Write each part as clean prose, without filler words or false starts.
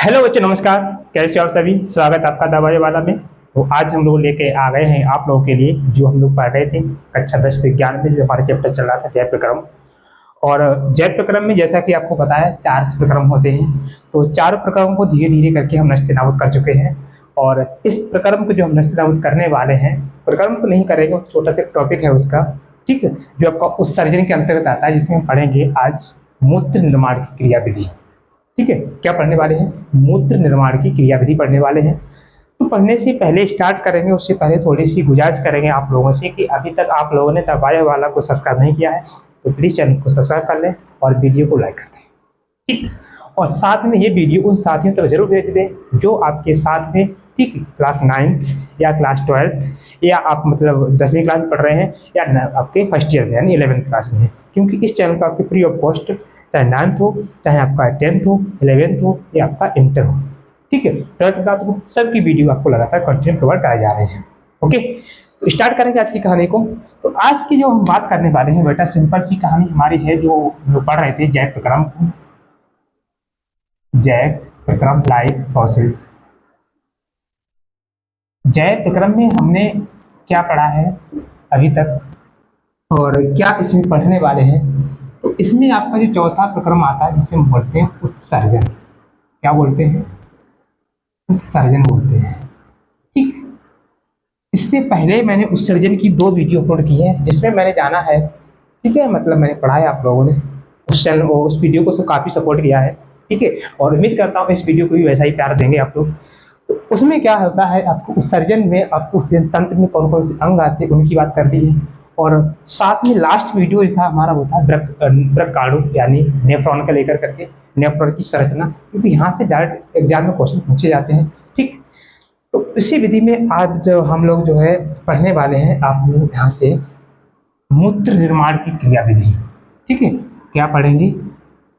Hello बच्चों, नमस्कार। कैसे हो आप सभी? स्वागत है आपका दवाई वाला में। तो आज हम लोग लेके आ गए हैं आप लोगों के लिए जो हम लोग पढ़ रहे थे कक्षा 10 विज्ञान में, जो हमारा चैप्टर चल रहा था जैव प्रक्रम। और जैव प्रक्रम में जैसा कि आपको पता है 4 प्रक्रम होते हैं। तो चारों प्रक्रमों को धीरे धीरे करके हम नस्तानाबूद कर चुके हैं। और इस प्रक्रम को जो हम नस्तानाबूद करने वाले हैं, प्रक्रम तो नहीं करेंगे, छोटा सा टॉपिक है उसका, ठीक है, जो आपका उत्सर्जन के अंतर्गत आता है, जिसमें हम पढ़ेंगे आज मूत्र निर्माण की क्रियाविधि। ठीक है, क्या पढ़ने वाले हैं? मूत्र निर्माण की क्रियाविधि पढ़ने वाले हैं। तो पढ़ने से पहले स्टार्ट करेंगे, उससे पहले थोड़ी सी गुजारिश करेंगे आप लोगों से कि अभी तक आप लोगों ने दबाए वाला को सब्सक्राइब नहीं किया है तो प्लीज़ चैनल को सब्सक्राइब कर लें और वीडियो को लाइक कर दें। ठीक, और साथ में ये वीडियो उन साथियों तक जरूर भेज दें जो आपके साथ में, ठीक, क्लास 9th या क्लास 12th या आप मतलब 10वीं क्लास में पढ़ रहे हैं या आपके फर्स्ट ईयर में यानी 11th क्लास में है, क्योंकि इस चैनल पर आपके फ्री ऑफ कॉस्ट चाहे 9th हो, चाहे आपका 10th हो, 11th हो या आपका इंटर हो, ठीक है, 12th क्लास हो, सबकी वीडियो आपको लगातार कंटिन्यू प्रोवाइड कराए जा रहे हैं। ओके, तो स्टार्ट करेंगे आज की कहानी को। तो आज की जो हम बात करने वाले हैं बेटा, सिंपल सी कहानी हमारी है, जो हम लोग पढ़ रहे थे जैव प्रक्रम को, जैव प्रक्रम लाइफ प्रोसेस। जैव प्रक्रम में हमने क्या पढ़ा है अभी तक और क्या इसमें पढ़ने वाले हैं? तो इसमें आपका जो चौथा प्रक्रम आता है जिसे हम बोलते हैं उत्सर्जन। क्या बोलते हैं? उत्सर्जन बोलते हैं। ठीक, इससे पहले मैंने उत्सर्जन की 2 वीडियो अपलोड की है जिसमें मैंने जाना है, ठीक है, मतलब मैंने पढ़ा है, आप लोगों ने उस चैनल उस वीडियो को काफ़ी सपोर्ट किया है, ठीक है, और उम्मीद करता हूँ इस वीडियो को भी वैसा ही प्यार देंगे आप लोग। तो उसमें क्या होता है, आपको उत्सर्जन में आपको तंत्र में कौन कौन से अंग आते हैं उनकी बात कर दी है। और साथ में लास्ट वीडियो जो था हमारा वो था वृक्काणु यानी नेफ्रॉन का लेकर करके नेफ्रॉन की संरचना, क्योंकि यहाँ से डायरेक्ट एग्जाम में क्वेश्चन पूछे जाते हैं। ठीक, तो इसी विधि में आज जो हम लोग जो है पढ़ने वाले हैं, आप लोग यहाँ से मूत्र निर्माण की क्रियाविधि। ठीक है, क्या पढ़ेंगे?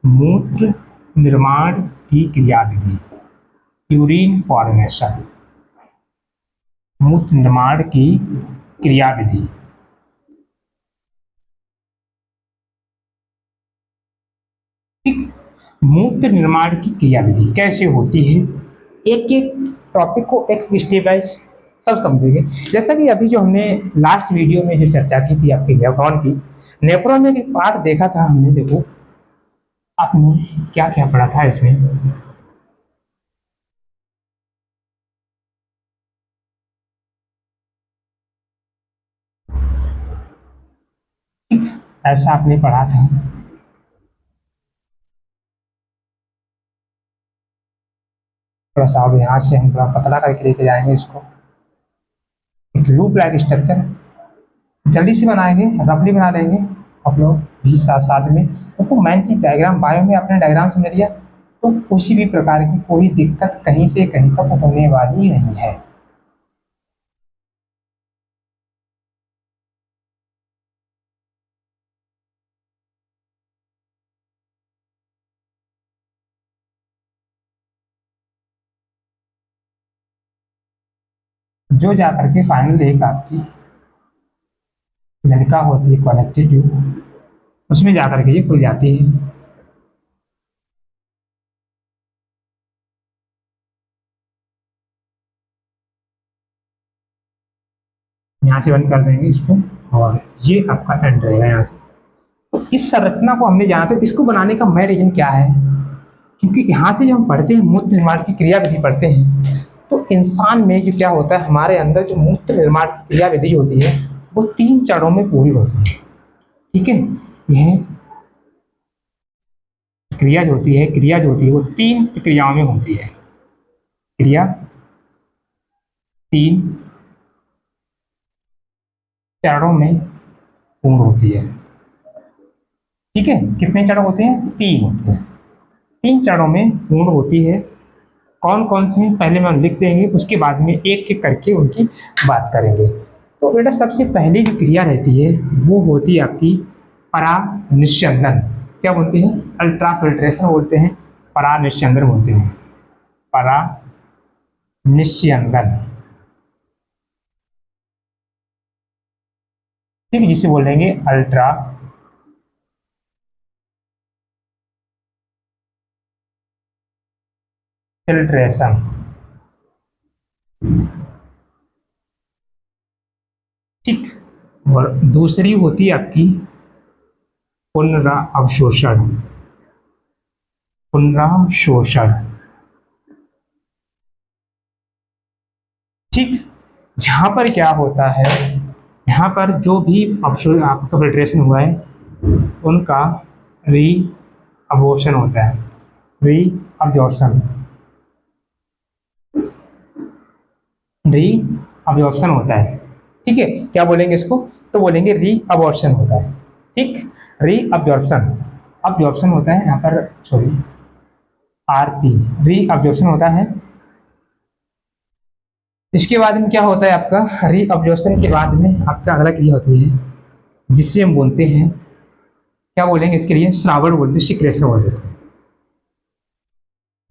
मूत्र निर्माण की क्रियाविधि, यूरिन फॉर्मेशन, मूत्र निर्माण की क्रियाविधि। ठीक, मूत्र निर्माण की क्रियाविधि कैसे होती है, एक एक टॉपिक को एक स्टेप बाय सब समझेंगे। जैसा कि अभी जो हमने लास्ट वीडियो में जो चर्चा की थी आपकी नेफ्रॉन की, नेफ्रॉन में एक पार्ट देखा था हमने, देखो आपने क्या क्या पढ़ा था इसमें। ऐसा आपने पढ़ा था। थोड़ा सा अब यहाँ से हम थोड़ा पतला करके लेके जाएंगे इसको। एक लूप लाइक स्ट्रक्चर जल्दी से बनाएंगे, रफली बना लेंगे आप लोग भी साथ साथ में। तो मेन चीज डायग्राम, बायो में आपने डायग्राम समझ लिया तो किसी भी प्रकार की कोई दिक्कत कहीं से कहीं तक होने वाली नहीं है। जो जाकर के फाइनल एक आपकी लड़का होती है कनेक्टेड ट्यूब, उसमें जाकर के ये खुल जाती है। यहाँ से बंद कर देंगे इसको और ये आपका एंड रहेगा यहाँ से। तो इस संरचना को हमने जाना, तो इसको बनाने का मेन रीजन क्या है, क्योंकि यहाँ से जब हम पढ़ते हैं मूत्र निर्माण की क्रियाविधि पढ़ते हैं, तो इंसान में जो क्या होता है, हमारे अंदर जो मूत्र निर्माण की क्रियाविधि होती है वो 3 चरणों में पूरी होती है। ठीक है, यह क्रिया जो होती है वो 3 क्रियाओं में होती है। क्रिया 3 चरणों में पूर्ण होती है। ठीक है, कितने चरण होते हैं? 3 होते हैं। 3 चरणों में पूर्ण होती है। कौन कौन से पहले हम लिख देंगे, उसके बाद में एक एक करके उनकी बात करेंगे। तो बेटा सबसे पहली जो क्रिया रहती है वो होती है आपकी परानिस्यंदन। क्या बोलते हैं? अल्ट्रा फिल्ट्रेशन बोलते हैं, परानिस्यंदन बोलते हैं, परानिस्यंदन। ठीक है, जिसे बोलेंगे अल्ट्रा फिल्ट्रेशन। ठीक, और दूसरी होती है आपकी पुनरावशोषण। पुनरावशोषण, ठीक। यहाँ पर क्या होता है, यहाँ पर जो भी आपका फिल्ट्रेशन हुआ है उनका री अबॉर्शन होता है, री अब्जॉर्प्शन, री अब्जॉर्प्शन होता है। ठीक है, क्या बोलेंगे इसको, तो बोलेंगे री अबॉर्प्शन होता है। ठीक, री अब्जॉर्प्शन, अब्जॉर्प्शन होता है यहाँ पर, सॉरी आरपी, री अब्जॉर्प्शन होता है। इसके बाद में क्या होता है आपका, री अब्जॉर्प्शन के बाद में आपका अगला क्रिया होती है जिससे हम बोलते हैं, क्या बोलेंगे इसके लिए, श्रावण बोलते हैं, सिक्रेशन बोलते हैं।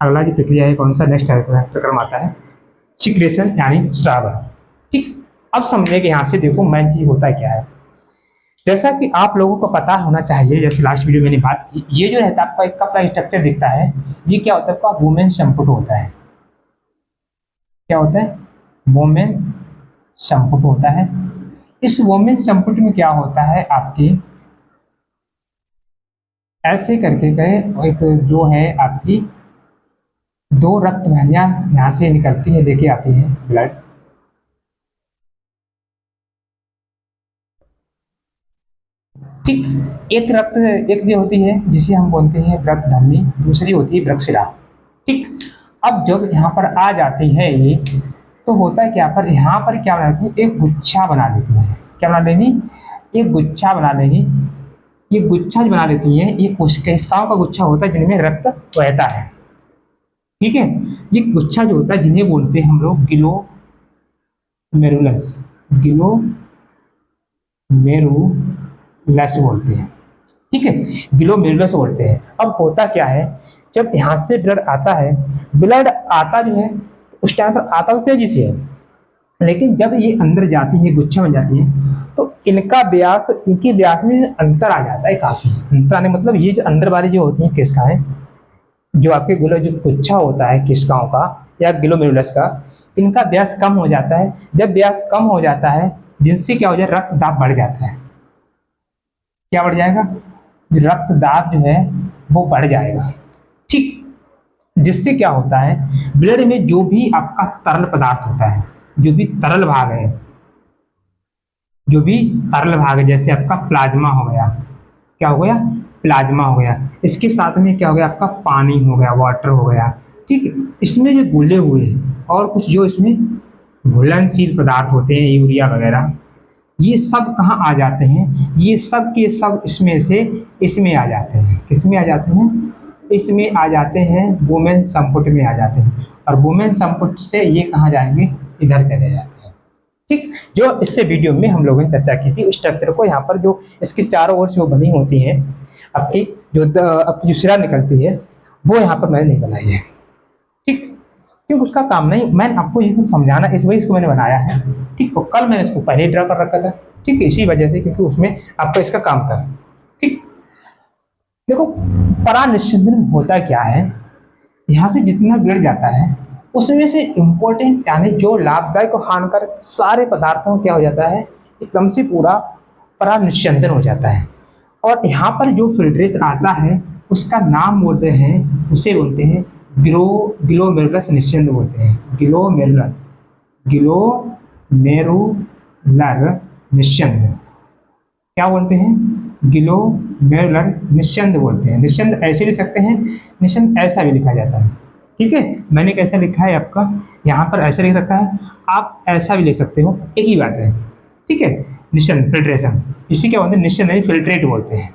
अगला की प्रक्रिया है, कौन सा नेक्स्ट प्रक्रम आता है, सिक्रेशन यानी श्रावण। ठीक, अब समझिए कि यहाँ से देखो मेन चीज होता क्या है। जैसा कि आप लोगों को पता होना चाहिए, जैसे लास्ट वीडियो में मैंने बात की, ये जो रहता है आपका एक कपड़ा स्ट्रक्चर दिखता है, ये क्या होता है आपका, वुमेन संपुट होता है। क्या होता है, वुमेन संपुट होता है। इस वुमेन संपुट में क्या होता है आपकी, ऐसे करके गए एक जो है आपकी दो रक्त वाहिनियां यहाँ से निकलती है, लेके आती है ब्लड। ठीक, एक रक्त, एक जो होती है जिसे हम बोलते हैं रक्त धमनी, दूसरी होती है वृक्षशिरा। ठीक, अब जब यहाँ पर आ जाती है ये, तो होता है क्या पर, यहाँ पर क्या बनाती है, एक गुच्छा बना लेती है। क्या बना लेंगी, एक गुच्छा बना लेंगी। ये गुच्छा जो बना लेती है, ये कोशिकाओं का गुच्छा होता है जिनमें रक्त बहता है। ठीक है, ये गुच्छा जो होता है जिन्हें बोलते हैं हम लोग ग्लोमेरुलस, ग्लोमेरुलस बोलते हैं। ठीक है, ग्लोमेरुलस बोलते हैं। अब होता क्या है, जब यहाँ से ब्लड आता है, ब्लड आता जो है उस टाइम पर आता तो तेजी से है, लेकिन जब ये अंदर जाती है, गुच्छा बन जाती है, तो इनका व्यास, इनकी व्यास में अंतर आ जाता है, काफी अंतर आने मतलब ये जो अंदर वाली जो होती है कोशिकाएं, जो आपके जो गुच्छा होता है कोशिकाओं का या ग्लोमेरुलस का, इनका व्यास कम हो जाता है। जब व्यास कम हो जाता है, जिनसे क्या हो जाए, रक्त दाब बढ़ जाता है। क्या बढ़ जाएगा, रक्त दाब जो है वो बढ़ जाएगा। ठीक, जिससे क्या होता है, ब्लड में जो भी आपका तरल पदार्थ होता है, जो भी तरल भाग है, जो भी तरल भाग है, जैसे आपका प्लाज्मा हो गया, क्या हो गया, प्लाज्मा हो गया, इसके साथ में क्या हो गया आपका, पानी हो गया, वाटर हो गया। ठीक है, इसमें जो घुले हुए हैं और कुछ जो इसमें घुलनशील पदार्थ होते हैं, यूरिया वगैरह, ये सब कहाँ आ जाते हैं, ये सब के सब इसमें से इसमें आ जाते हैं। किसमें आ जाते हैं, इसमें आ जाते हैं, वुमेन संपुट में आ जाते हैं। और वुमेन संपुट से ये कहाँ जाएंगे, इधर चले जाते हैं। ठीक, जो इससे वीडियो में हम लोगों ने चर्चा की थी, उस स्ट्रक्चर को यहाँ पर जो इसकी चारों ओर से वो बनी होती है आपकी आपकी जो सिरा निकलती है, वो यहाँ पर मैंने नहीं बनाई है। ठीक, क्योंकि उसका काम नहीं, मैंने आपको ये समझाना, इस वजह से मैंने बनाया है। ठीक, तो कल मैंने इसको पहले ड्रा कर रखा था। ठीक है, इसी वजह से, क्योंकि उसमें आपका इसका काम था। ठीक, देखो परानिष्कासन होता क्या है, यहाँ से जितना ब्लड जाता है उसमें से इम्पोर्टेंट यानी जो लाभदायक और हानिकारक सारे पदार्थों क्या हो जाता है, एकदम से पूरा परानिष्कासन हो जाता है। और यहाँ पर जो फिल्ट्रेशन आता है उसका नाम बोलते हैं, उसे बोलते हैं ग्लोमेरुलस निस्यंद बोलते हैं। ग्लोमेरुलर निस्यंद क्या बोलते हैं, ग्लोमेरुलर निस्यंद बोलते हैं। निस्यंद ऐसे लिख सकते हैं, निस्यंद ऐसा भी लिखा जाता है। ठीक है, मैंने कैसा लिखा है आपका, यहाँ पर ऐसा लिख सकता है, आप ऐसा भी लिख सकते हो, एक ही बात है। ठीक है, निस्यंद फिल्ट्रेशन, इसी क्या बोलते हैं, निस्यंद नहीं फिल्ट्रेट बोलते हैं,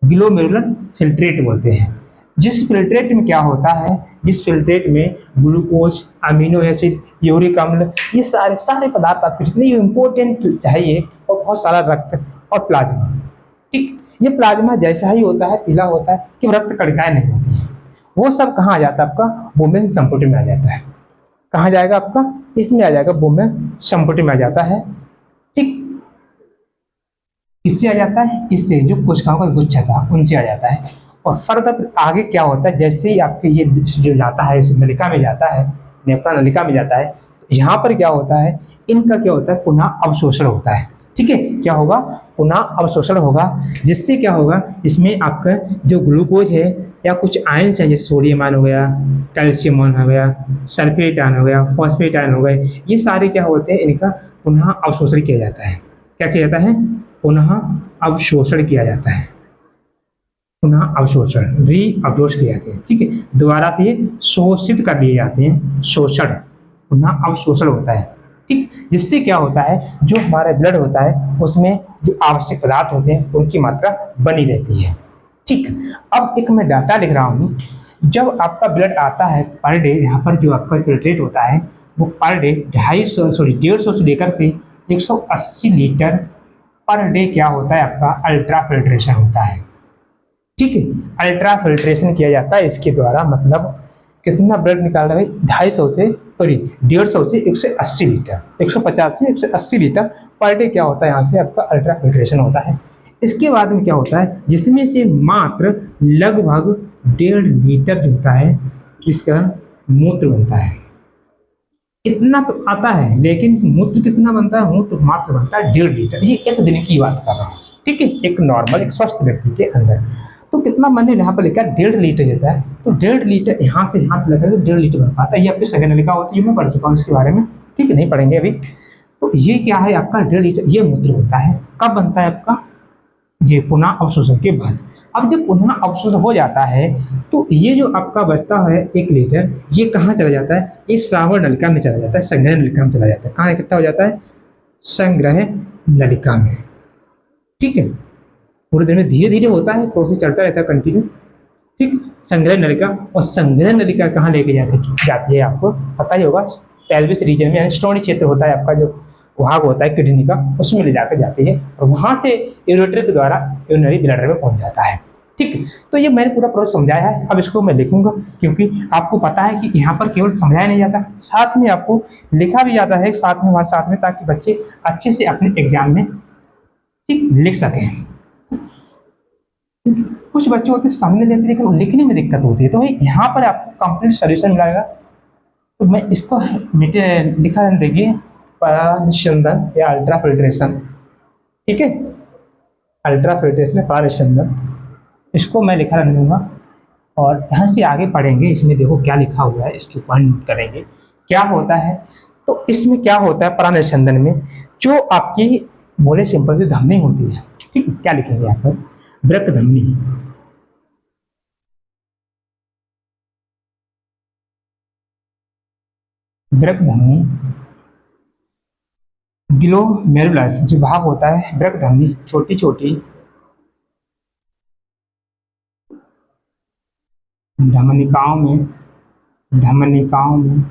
ग्लोमेरुलर फिल्ट्रेट बोलते हैं। जिस फिल्ट्रेट में क्या होता है, जिस फिल्ट्रेट में ग्लूकोज, अमीनो एसिड, यूरिक अम्ल, ये सारे सारे पदार्थ आपको जितने इम्पोर्टेंट चाहिए, और बहुत सारा रक्त और प्लाज्मा। ठीक, ये प्लाज्मा जैसा ही होता है, पीला होता है, कि रक्त कणिकाएं नहीं होती है, वो सब कहाँ आ जाता है आपका, वुमेन संपुट में आ जाता है। कहाँ जाएगा आपका, इसमें आ जाएगा, वुमेन संपुट में आ जाता है। ठीक, इससे आ जाता है, इससे जो कोशिकाओं का गुच्छा था उनसे आ जाता है। और फर्दर आगे क्या होता है, जैसे ही आपके ये जो जाता है इस नलिका में जाता है, नेफ्रॉन नलिका में जाता है, यहाँ पर क्या होता है, इनका क्या होता है, पुनः अवशोषण होता है। ठीक है, क्या होगा, पुनः अवशोषण होगा, जिससे क्या होगा, इसमें आपका जो ग्लूकोज है या कुछ आयन्स है, जैसे सोडियम आयन हो गया, कैल्शियम आयन हो गया, सल्फेट आयन हो गया, फॉस्फेट आयन हो गए, ये सारे क्या होते हैं, इनका पुनः अवशोषण किया जाता है। क्या किया जाता है, पुनः अवशोषण किया जाता है, पुनः अवशोषण, री अवशोष किया जाते हैं। ठीक है, दोबारा से ये शोषित कर लिए जाते हैं, शोषण, पुनः अवशोषण होता है। ठीक, जिससे क्या होता है, जो हमारा ब्लड होता है उसमें जो आवश्यक पदार्थ होते हैं उनकी मात्रा बनी रहती है। ठीक, अब एक मैं डाटा लिख रहा हूँ, जब आपका ब्लड आता है पर डे, यहाँ पर जो आपका फिल्ट्रेट होता है वो पर डे 150 से लेकर के 180 लीटर पर डे क्या होता है, आपका अल्ट्रा फिल्ट्रेशन होता है। ठीक है, अल्ट्रा फिल्ट्रेशन किया जाता है इसके द्वारा, मतलब कितना ब्लड निकाल रहा है, 250 से सॉरी 150 से 180 लीटर, 150 से 180 लीटर पर डे क्या होता है, यहाँ से आपका अल्ट्रा फिल्ट्रेशन होता है। इसके बाद में क्या होता है, जिसमें से मात्र लगभग 1.5 लीटर जो होता है इसका मूत्र बनता है। इतना तो आता है, लेकिन मूत्र कितना बनता है, मूत्र मात्र बनता है 1.5 लीटर। ये एक दिन की बात कर रहा हूँ। ठीक है, एक नॉर्मल एक स्वस्थ व्यक्ति के अंदर तो कितना, मैंने यहाँ पर लिखा 1.5 लीटर देता है, तो 1.5 लीटर यहाँ से यहाँ पे लगा तो 1.5 लीटर बन पाता है। ये आपकी संज्ञा नलिका होती है, मैं पढ़ चुका हूँ इसके बारे में। ठीक है, नहीं पढ़ेंगे अभी। तो ये क्या है आपका 1.5 लीटर, ये मूत्र होता है। कब बनता है आपका, ये पुनः अवशोषण के बाद। अब जब पुनः अवशोषण हो जाता है तो ये जो आपका बचता है 1 लीटर, ये कहाँ चला जाता है, इस श्रावण नलिका में चला जाता है, संग्रह नलिका में चला जाता है। कहाँ इकट्ठा हो जाता है, संग्रह नलिका में। ठीक है, पूरे दिन में धीरे धीरे होता है, प्रोसेस चलता रहता है कंटिन्यू। ठीक, संग्रह नलिका, और संग्रह नलिका कहाँ लेके जाती है, आपको पता ही होगा, पेल्विस रीजन में, यानी स्टोनी क्षेत्र होता है आपका, जो भाग होता है किडनी का, उसमें ले जाकर जाती है और वहां से यूरेटर के द्वारा यूरिनरी ब्लैडर में पहुंच जाता है। ठीक, तो ये मैंने पूरा प्रोसेस समझाया है, अब इसको मैं लिखूंगा, क्योंकि आपको पता है कि यहाँ पर केवल समझाया नहीं जाता, साथ में आपको लिखा भी जाता है, साथ में हमारे साथ में, ताकि बच्चे अच्छे से अपने एग्जाम में ठीक लिख सकें। कुछ बच्चे होते हैं सामने लेते लेकिन वो लिखने में दिक्कत होती है, तो भाई यहाँ पर आपको कंप्लीट सोल्यूशन मिलेगा। तो मैं इसको लिखा रहने देखिए, परानिस्यंदन या अल्ट्रा फिल्ट्रेशन। ठीक है, अल्ट्रा फिल्ट्रेशन परानिस्यंदन, इसको मैं लिखा रहने दूंगा। और यहाँ से आगे पढ़ेंगे, इसमें देखो क्या लिखा हुआ है, इसके पॉइंट नोट करेंगे क्या होता है। तो इसमें क्या होता है परानिस्यंदन में, जो आपकी बोले सिंपल सी धमनी होती है। ठीक है, क्या लिखेंगे यहाँ पर, वृक्क धमनी, वृक्क धमनी, ग्लोमेरुलस जो भाग होता है वृक्क धमनी, छोटी छोटी धमनिकाओं में, धमनिकाओं में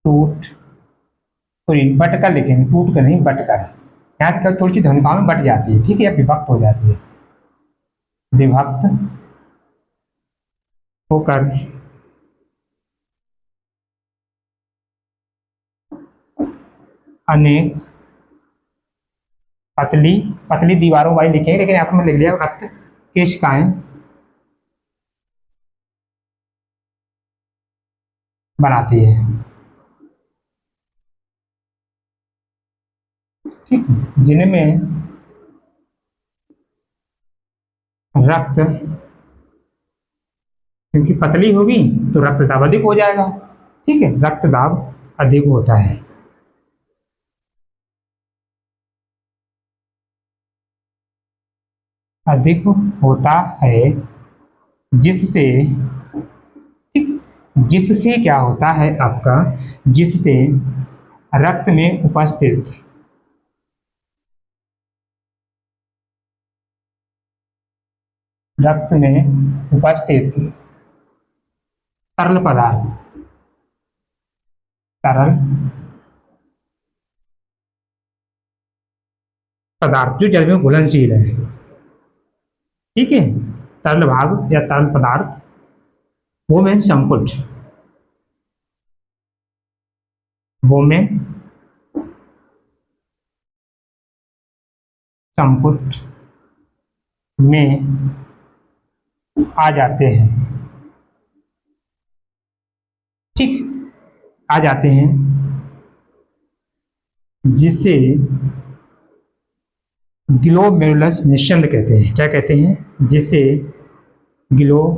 टूट, सॉरी बटकर लिखेंगे, टूट कर नहीं, बटकर। यहाँ से थोड़ी सी धमनिकाओं में बट जाती है, ठीक है, या विभक्त हो जाती है, विभक्त होकर अनेक पतली पतली दीवारों वाली लिखेंगे, लेकिन यहाँ पर मैं लिख लिया रक्त केशिकाएं बनाती है। ठीक है, जिनमें रक्त, क्योंकि पतली होगी तो रक्तदाब अधिक हो जाएगा। ठीक है, रक्तदाब अधिक होता है, अधिक होता है, जिससे, ठीक, जिससे क्या होता है आपका, जिससे रक्त में उपस्थित, रक्त में उपस्थित तरल पदार्थ, तरल पदार्थ जो जल में घुलनशील है, ठीक है, तरल भाग या तरल पदार्थ, वो में संकुच, वुमेन संपुट में आ जाते हैं, ठीक, आ जाते हैं, जिसे ग्लोमेरुलस निस्यंद कहते हैं। क्या कहते हैं? जिसे ग्लोमेरुलर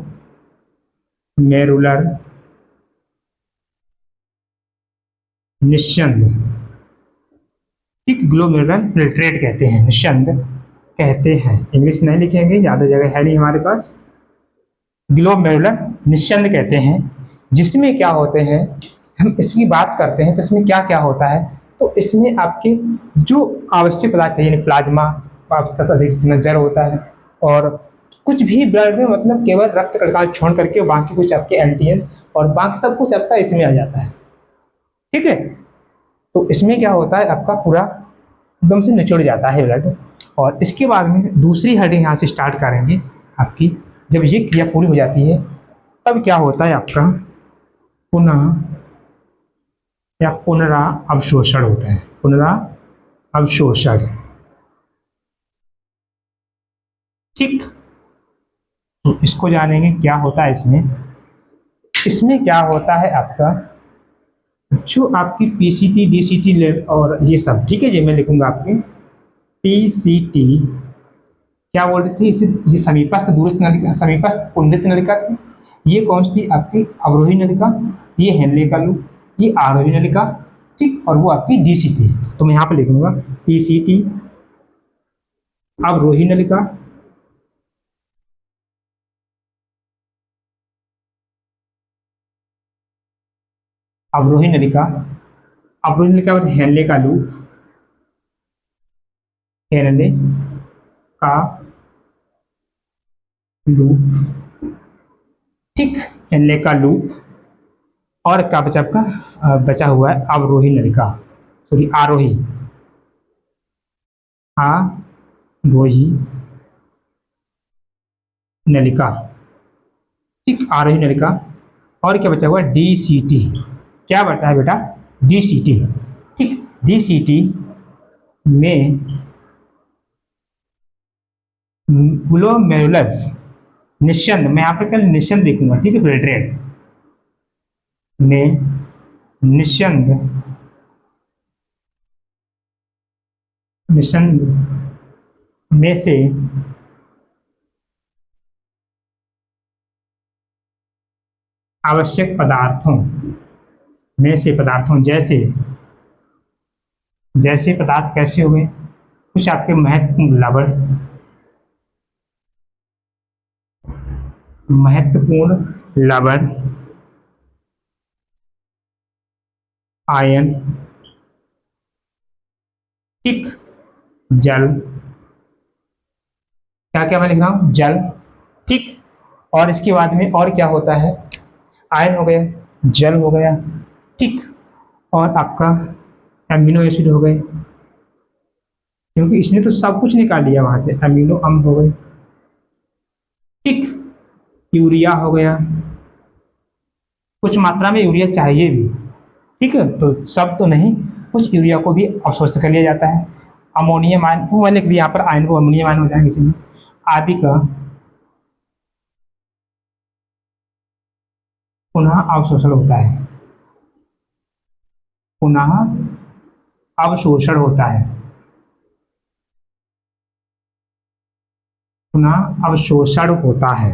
निस्यंद, ठीक, ग्लोमेरुलर फिल्ट्रेट कहते हैं, निस्यंद कहते हैं। इंग्लिश नहीं लिखेंगे, ज़्यादा जगह है नहीं हमारे पास। ग्लोमेरुलर निस्यंद कहते हैं, जिसमें क्या होते हैं, हम इसकी बात करते हैं तो इसमें क्या क्या होता है, तो इसमें आपके जो आवश्यक पदार्थ है, यानी प्लाज्मा अधिक जल होता है, और कुछ भी ब्लड में मतलब केवल रक्त कणिका छोड़ करके बाकी कुछ आपके एंटीजन और बाकी सब कुछ आपका इसमें आ जाता है, ठीक है। तो इसमें क्या होता है, आपका पूरा एकदम से निचुड़ जाता है ब्लड। और इसके बाद में दूसरी हड्डी यहाँ से स्टार्ट करेंगे आपकी। जब ये क्रिया पूरी हो जाती है तब क्या होता है, आपका पुनः या पुनरा अवशोषण होता है, पुनरा अवशोषण, ठीक। तो इसको जानेंगे क्या होता है इसमें। इसमें क्या होता है आपका, जो आपकी पीसीटी डीसीटी और ये सब, ठीक है, ये मैं लिखूंगा आपकी पीसीटी, क्या बोल रहे थे इसे, ये समीपस्थ दूरस्थ नलिका, समीपस्थ कुंडित नलिका थी। ये कौन सी थी आपकी, अवरोही नलिका। ये हेनले का लूप, ये आरोही नलिका, ठीक, और वो आपकी डीसीटी। तो मैं यहाँ पे लिखूंगा पीसीटी अवरोही नलिका, अवरोही नलिका, अवरोही नलिका और हेनले का लूप, हेनले का लूप, ठीक, हेनले का लूप। और क्या बचा आपका, बचा हुआ है अवरोही नलिका, सॉरी आरोही, आरोही नलिका, ठीक, आरोही नलिका। और क्या बचा हुआ है, डीसीटी। क्या बचा है बेटा, डीसीटी, ठीक। डीसीटी में ग्लोमेरुलस निस्यंद, मैं यहाँ पे कल निस्यंद लिखूंगा, ठीक है, फिल्ट्रेट में निस्यंद, निस्यंद में से आवश्यक पदार्थों में से, पदार्थों जैसे, जैसे पदार्थ कैसे हो गए, कुछ आपके महत्वपूर्ण लवण, महत्वपूर्ण लवण, आयन, ठीक, जल, क्या क्या मैं लिख रहा हूं, जल, ठीक। और इसके बाद में और क्या होता है, आयन हो गया, जल हो गया, ठीक, और आपका एमिनो एसिड हो गए, क्योंकि इसने तो सब कुछ निकाल लिया वहां से, अमीनो अम्ल हो गए, ठीक, यूरिया हो गया, कुछ मात्रा में यूरिया चाहिए भी, ठीक है, तो सब तो नहीं, कुछ यूरिया को भी अवशोषित कर लिया जाता है। अमोनियम आयन, वो मैंने लिख दिया यहाँ पर, आयन को अमोनियम आयन हो जाएंगे इसमें, आदि का पुनः अवशोषण होता है, पुनः अवशोषण होता है, पुनः अवशोषण होता है,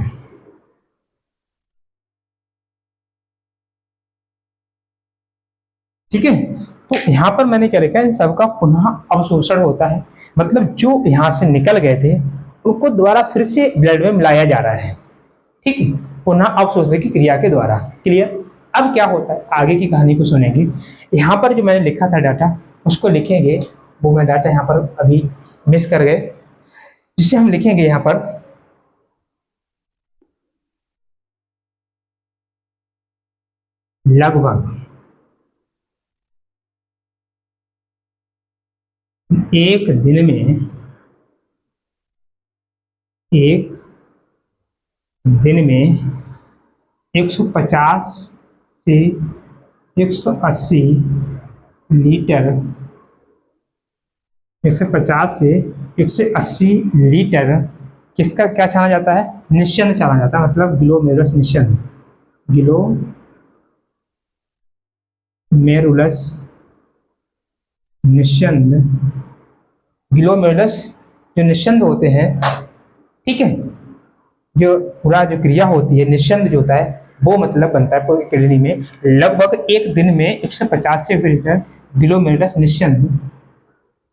ठीक है। तो यहाँ पर मैंने क्या लिखा है, इन सबका पुनः अवशोषण होता है, मतलब जो यहाँ से निकल गए थे उनको दोबारा फिर से ब्लड में मिलाया जा रहा है, ठीक है, पुनः अवशोषण की क्रिया के द्वारा। क्लियर। अब क्या होता है, आगे की कहानी को सुनेंगे। यहाँ पर जो मैंने लिखा था डाटा उसको लिखेंगे, वो मैं डाटा यहाँ पर अभी मिस कर गए, जिसे हम लिखेंगे यहाँ पर लगभग एक दिन में, एक दिन में 150 से 180 लीटर, 150 से 180 लीटर किसका क्या छाना जाता है? निश्चंद छाना जाता है, मतलब ग्लोमेरुलस निश्चंद। ग्लोमेरुलस निश्चंद, ग्लोमेरुलस जो निश्चंद होते हैं, ठीक है, जो पूरा जो क्रिया होती है, निश्चंद जो होता है वो मतलब बनता है पूरी किडनी में लगभग एक दिन में 150 से लीटर ग्लोमेरुलस निश्चंद।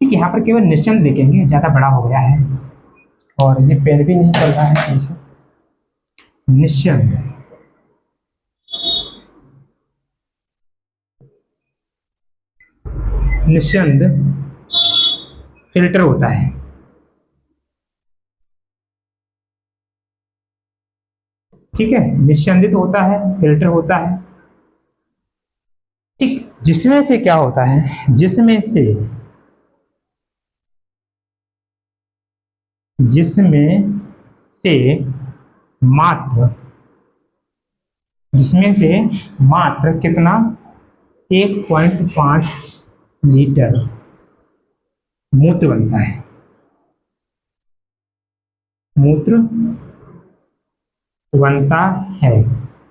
ठीक है, यहाँ पर केवल निश्चंद लिखेंगे, ज़्यादा बड़ा हो गया है और ये पेन भी नहीं चल रहा है इसे। निश्चंद, निश्चंद फिल्टर होता है। ठीक है, निस्यंदित होता है, फिल्टर होता है। ठीक, जिसमें से क्या होता है, जिसमें से मात्र जिसमें से मात्र कितना, 1.5 लीटर मूत्र बनता है। मूत्र बनता है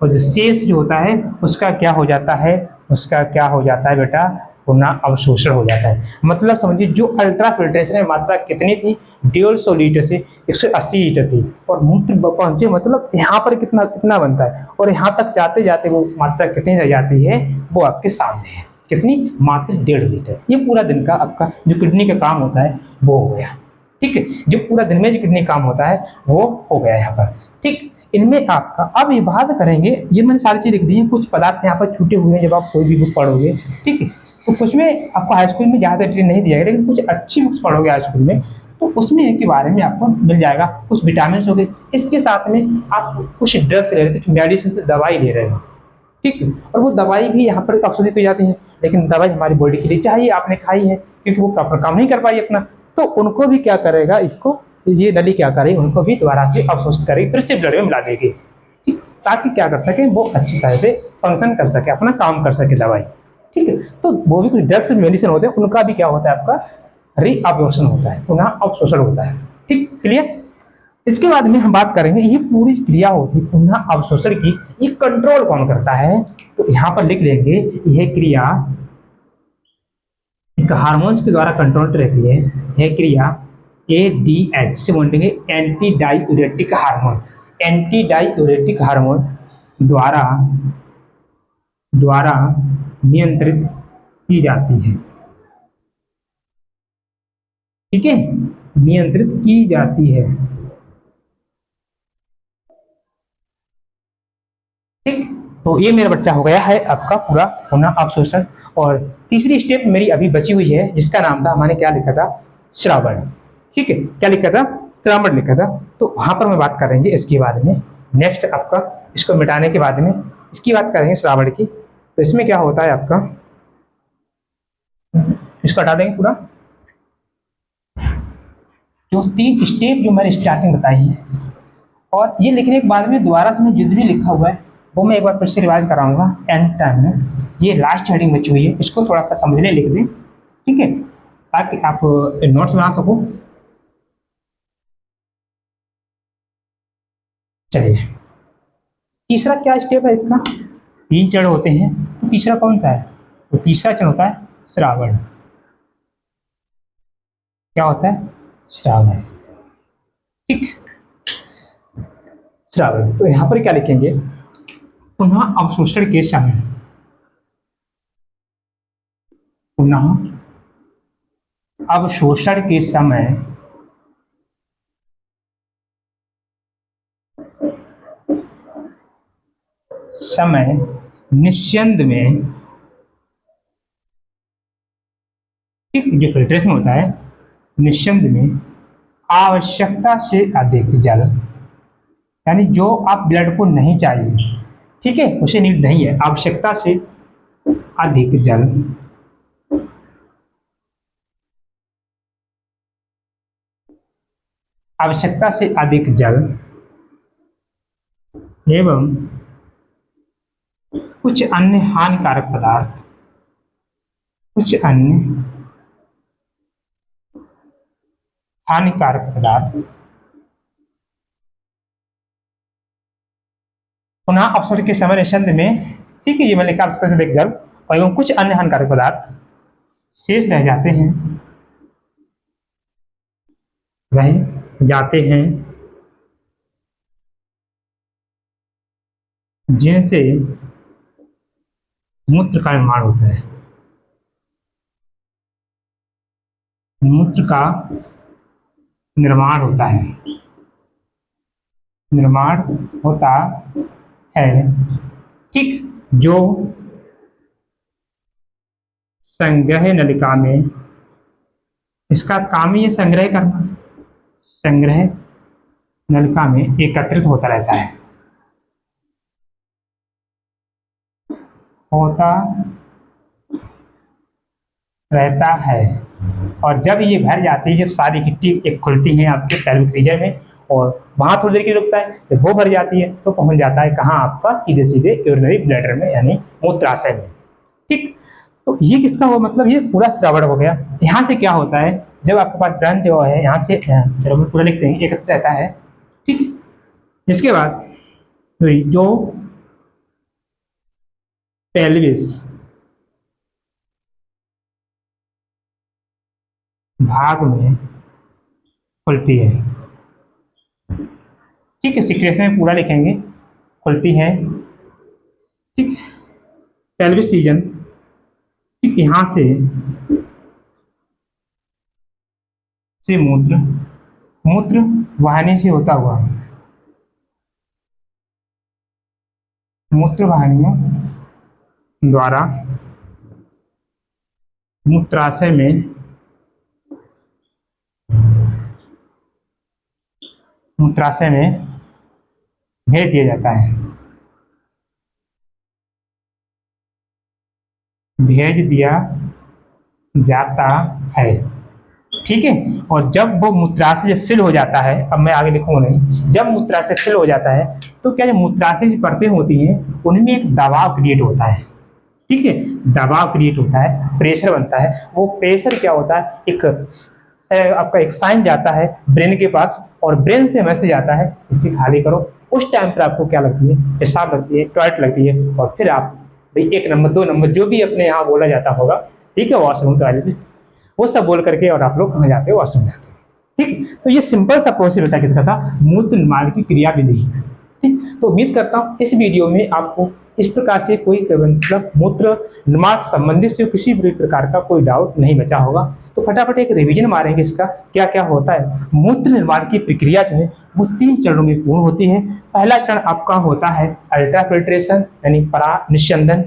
और जो शेष जो होता है उसका क्या हो जाता है, उसका क्या हो जाता है बेटा, पुनः अवशोषण हो जाता है। मतलब समझिए जो अल्ट्रा फिल्ट्रेशन में मात्रा कितनी थी, 150 लीटर से 180 लीटर थी और मूत्र पहुंचे मतलब यहाँ पर कितना कितना बनता है और यहाँ तक जाते जाते वो मात्रा कितनी रह जाती है, वो आपके सामने है। कितनी, मात्र 1.5 लीटर। ये पूरा दिन का आपका जो किडनी का काम होता है वो हो गया। ठीक है, जो पूरा दिन में जो किडनी काम होता है वो हो गया यहाँ पर। ठीक, इनमें आपका अब ये बात करेंगे, ये मैंने सारी चीज लिख दी है, कुछ पदार्थ यहाँ पर छूटे हुए हैं जब आप कोई भी बुक पढ़ोगे। ठीक है, तो कुछ में आपको हाई स्कूल में ज़्यादा डिटेल नहीं दिया गया, लेकिन कुछ अच्छी बुक्स पढ़ोगे हाई स्कूल में तो उसमें इनके बारे में आपको मिल जाएगा। कुछ विटामिन हो गए, इसके साथ में आप कुछ ड्रग्स ले रहे थे, मेडिसिन से दवाई ले रहे हो। ठीक है, और वो दवाई भी यहाँ पर अवशोषित हो जाती है, लेकिन दवाई हमारी बॉडी के लिए चाहिए, आपने खाई है क्योंकि वो प्रॉपर काम नहीं कर पाई अपना, तो उनको भी क्या करेगा, इसको ये नली क्या करेगी, उनको भी दोबारा से अवशोषित करेगी, फिर से ब्लड में मिला देगी। ठीक, ताकि क्या कर सके, वो अच्छी तरह से फंक्शन कर सके, अपना काम कर सके दवाई। ठीक है, तो वो भी कुछ ड्रग्स मेडिसिन होते हैं, उनका भी क्या होता है, आपका रीअब्जॉर्प्शन होता है, पुनः अवशोषण होता है। ठीक, क्लियर। इसके बाद में हम बात करेंगे, ये पूरी क्रिया होती है पुनः अवशोषण की, ये कंट्रोल कौन करता है, तो यहाँ पर लिख लेंगे, यह क्रिया एक हार्मोन्स के द्वारा कंट्रोल रहती है। यह क्रिया ADH से बोलेंगे, anti diuretic hormone, anti diuretic hormone द्वारा द्वारा नियंत्रित की जाती है। ठीक है, नियंत्रित की जाती है। ठीक, तो ये मेरा बच्चा हो गया है आपका पूरा पुनः अवशोषण। और तीसरी स्टेप मेरी अभी बची हुई है, जिसका नाम था, हमने क्या लिखा था, श्रावण। ठीक है, क्या लिखा था, श्रावण लिखा था। तो वहां पर मैं बात करेंगे इसके बाद में, नेक्स्ट आपका इसको मिटाने के बाद में इसकी बात करेंगे श्रावण की। तो इसमें क्या होता है आपका, इसको हटा देंगे पूरा, जो 3 स्टेप जो मैंने स्टार्टिंग बताई है, और ये लिखने के बाद में दोबारा से मैं जितना भी लिखा हुआ है वो मैं एक बार फिर से रिवाइज कराऊंगा एंड टाइम में। ये लास्ट हेडिंग बची हुई है, इसको थोड़ा सा समझने लिख दें, ठीक है, ताकि आप नोट्स बना सको। चलिए, तीसरा क्या स्टेप है इसका, 3 चरण होते हैं, तो तीसरा कौन सा है, तो तीसरा चरण होता है श्रावण। क्या होता है, श्रावण। ठीक, श्रावण। तो यहां पर क्या लिखेंगे, पुनः अवशोषण के समय, पुनः अवशोषण के समय समय निस्यंद में, ठीक, जो फिल्ट्रेशन होता है निस्यंद में आवश्यकता से अधिक जल, यानी जो आप ब्लड को नहीं चाहिए, ठीक है, उसे नीड नहीं है, आवश्यकता से अधिक जल आवश्यकता से अधिक जल एवं कुछ अन्य हानिकारक पदार्थ कुछ अन्य हानिकारक पदार्थ पुनः अपसरण के समय निस्संद में, ठीक है, ये मैंने लिखा आपके देख जल और एवं कुछ अन्य हानिकारक पदार्थ शेष रह जाते हैं, जिनसे मूत्र का निर्माण होता है। मूत्र का निर्माण होता है, निर्माण होता है, ठीक, जो संग्रह नलिका में, इसका काम ही है संग्रह करना, संग्रह नलिका में एकत्रित होता रहता है, होता रहता है। और जब ये भर जाती है, जब सारी इकट्ठी एक खुलती है आपके पेल्विक रीजन में और वहां थोड़ी देर के लिए रुकता है, जब वो भर जाती है तो पहुंच जाता है कहाँ आपका, सीधे सीधे यूरिनरी ब्लैडर में यानी मूत्राशय में, ठीक। तो ये किसका हो, मतलब ये पूरा श्रावण हो गया। यहाँ से क्या होता है, जब आपके पास ग्रंथ जो है यहाँ से पूरा लिखते हैं एकत्रित रहता है, ठीक। इसके बाद जो पेल्विस भाग में खुलती है, ठीक है, सीक्रेशन में पूरा लिखेंगे, खुलती है, ठीक, पेल्विस रीजन, ठीक, यहां से मूत्र वाहिनी से होता हुआ, मूत्र वाहिनियों द्वारा मूत्राशय में भेज दिया जाता है, भेज दिया जाता है, ठीक है। और जब वो मूत्राशय जब फिल हो जाता है, अब मैं आगे लिखूंगा नहीं, जब मूत्राशय फिल हो जाता है तो क्या, जो मूत्राशय की परतें होती हैं उनमें एक दबाव क्रिएट होता है, ठीक है, दबाव क्रिएट होता है, प्रेशर बनता है। वो प्रेशर क्या होता है, एक आपका एक साइन जाता है ब्रेन के पास और ब्रेन से मैसेज आता है इसे खाली करो। उस टाइम पर आपको क्या लगती है, पेशाब लगती है, टॉयलेट लगती है और फिर आप भाई 1 नंबर 2 नंबर जो भी अपने यहाँ बोला जाता होगा, ठीक है, वॉशरूम टॉयलेट वो सब बोल करके और आप लोग कहाँ जाते हो, वॉशरूम जाते हो, ठीक। तो ये सिंपल सा प्रोसेस होता है किसका था, मूत्र निर्माण की क्रिया विधि, ठीक। तो उम्मीद करता हूँ इस वीडियो में आपको इस प्रकार से कोई मतलब मूत्र निर्माण संबंधित से किसी भी प्रकार का कोई डाउट नहीं बचा होगा। तो फटाफट एक रिवीजन मारेंगे इसका क्या क्या होता है। मूत्र निर्माण की प्रक्रिया जो है वो 3 चरणों में पूर्ण होती है। पहला चरण आपका होता है अल्ट्रा फिल्ट्रेशन यानी परा निस्यंदन,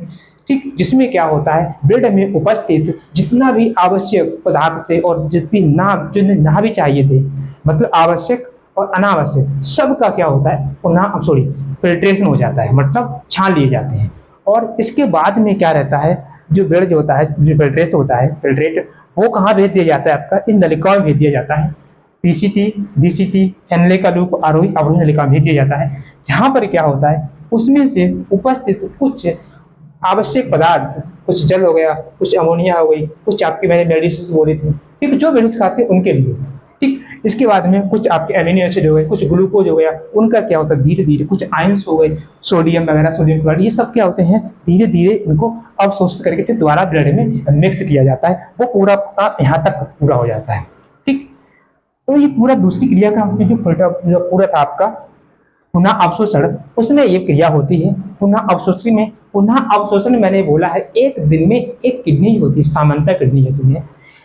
ठीक, जिसमें क्या होता है ब्लड में उपस्थित जितना भी आवश्यक पदार्थ थे और जितनी ना भी चाहिए थे, मतलब आवश्यक और अनावश्यक सबका क्या होता है पुनः फिल्ट्रेशन हो जाता है, मतलब छान लिए जाते हैं। और इसके बाद में क्या रहता है, जो ब्लड जो होता है, जो फिल्ट्रेट होता है, फिल्ट्रेट वो कहाँ भेज दिया जाता है, आपका इन नलिकाओं में भेज दिया जाता है, पीसीटी डीसीटी एनले का लूप आरोही अवरोही नलिका में भेज दिया जाता है, जहाँ पर क्या होता है उसमें से उपस्थित कुछ आवश्यक पदार्थ, कुछ जल हो गया, कुछ अमोनिया हो गई, कुछ आपकी मैंने मेडिसिन बोली थी, ठीक, जो मेडिसिन खाते हैं उनके लिए, ठीक। इसके बाद में कुछ आपके एमिनो एसिड हो गए, कुछ ग्लूकोज हो गया, उनका क्या होता है धीरे धीरे, कुछ आयंस हो गए, सोडियम वगैरह, सोडियम क्लोराइड, ये सब क्या होते हैं धीरे धीरे इनको अवशोषित करके फिर दोबारा ब्लड में मिक्स किया जाता है, वो पूरा यहाँ तक पूरा हो जाता है, ठीक। तो ये पूरा दूसरी क्रिया का जो पूरा था आपका पुनः अवशोषण, उसमें ये क्रिया होती है पुनः अवशोषण में। पुनः अवशोषण मैंने बोला है 1 दिन में 1 किडनी होती है, सामान्यतः किडनी होती है,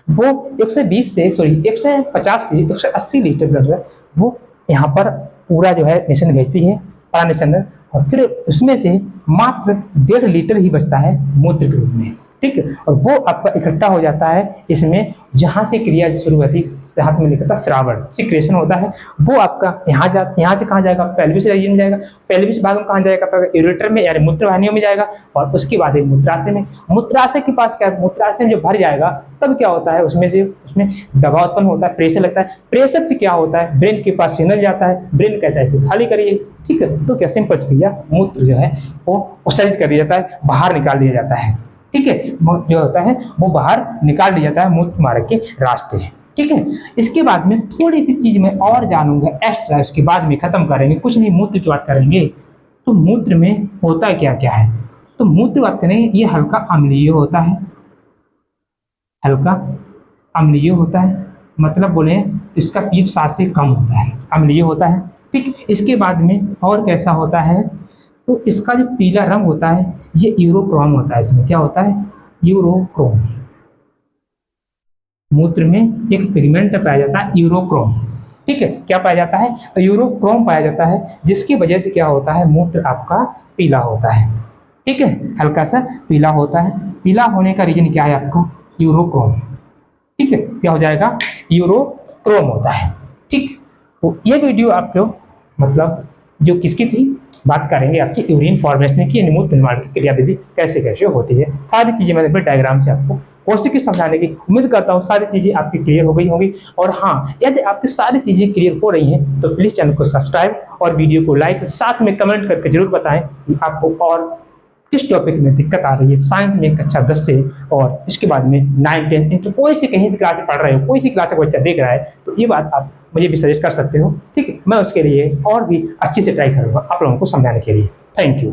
वो 150 से 150 से 180 लीटर ब्लड वो यहाँ पर पूरा जो है निस्यंदन भेजती है, परा निस्यंदन, और फिर उसमें से मात्र 1.5 लीटर ही बचता है मूत्र के रूप में, ठीक है। और वो आपका इकट्ठा हो जाता है इसमें, जहाँ से क्रिया शुरू होती है, हाथ में लिखा था श्रावण सिक्रेशन होता है, वो आपका यहाँ से कहाँ जाएगा, पेल्विस रीजन में जाएगा, पेल्विस भाग में कहाँ जाएगा, आपका यूरेटर में यानी मूत्र वाहिनियों में जाएगा, और उसके बाद मूत्राशय में, मूत्राशय के पास क्या, मूत्राशय में जब भर जाएगा तब क्या होता है उसमें दबाव उत्पन्न होता है, प्रेशर लगता है, प्रेशर से क्या होता है ब्रेन के पास सिग्नल जाता है, ब्रेन कहता है इसे खाली करिए, ठीक है। तो क्या सिंपल क्रिया मूत्र जो है वो उत्सर्जित कर दिया जाता है, बाहर निकाल दिया जाता है, ठीक है, जो होता है वो बाहर निकाल दिया जाता है मूत्र मार्ग के रास्ते। ठीक है, इसके बाद में थोड़ी सी चीज मैं और जानूंगा एक्स्ट्रा, इसके बाद में खत्म करेंगे, कुछ नहीं मूत्र की बात करेंगे। तो मूत्र में होता क्या क्या है, तो मूत्र बात करेंगे, ये हल्का अम्लीय होता है, हल्का अम्लीय होता है, मतलब बोले इसका पीएच 7 से कम होता है, अम्लीय होता है। ठीक, इसके बाद में और कैसा होता है, तो इसका जो पीला रंग होता है ये यूरोक्रोम होता है, इसमें क्या होता है, यूरोक्रोम। मूत्र में एक पिगमेंट पाया जाता है यूरोक्रोम। ठीक है, क्या पाया जाता है, यूरोक्रोम पाया जाता है, जिसकी वजह से क्या होता है, मूत्र आपका पीला होता है। ठीक है, हल्का सा पीला होता है। पीला होने का रीजन क्या है आपका, यूरोक्रोम। ठीक है, क्या हो जाएगा, यूरोक्रोम होता है। ठीक, तो ये वीडियो आपको मतलब जो किसकी थी, बात करेंगे आपकी यूरिन फॉर्मेशन की, मूत्र निर्माण की क्रियाविधि कैसे कैसे होती है। सारी चीजें मैंने डायग्राम से आपको कोशिश की समझाने की, उम्मीद करता हूँ सारी चीजें आपकी क्लियर हो गई होंगी। और हाँ, यदि आपकी सारी चीजें क्लियर हो रही हैं तो प्लीज चैनल को सब्सक्राइब और वीडियो को लाइक, साथ में कमेंट करके जरूर बताएं कि आपको और किस टॉपिक में दिक्कत आ रही है। साइंस में कक्षा 10 से और इसके बाद में 9, 10 इंटर कोई सी कहीं से क्लास पढ़ रहे हो, कोई सी क्लास का बच्चा देख रहा है, तो ये बात आप मुझे भी सजेस्ट कर सकते हो। ठीक है, मैं उसके लिए और भी अच्छे से ट्राई करूंगा आप लोगों को समझाने के लिए। Thank you.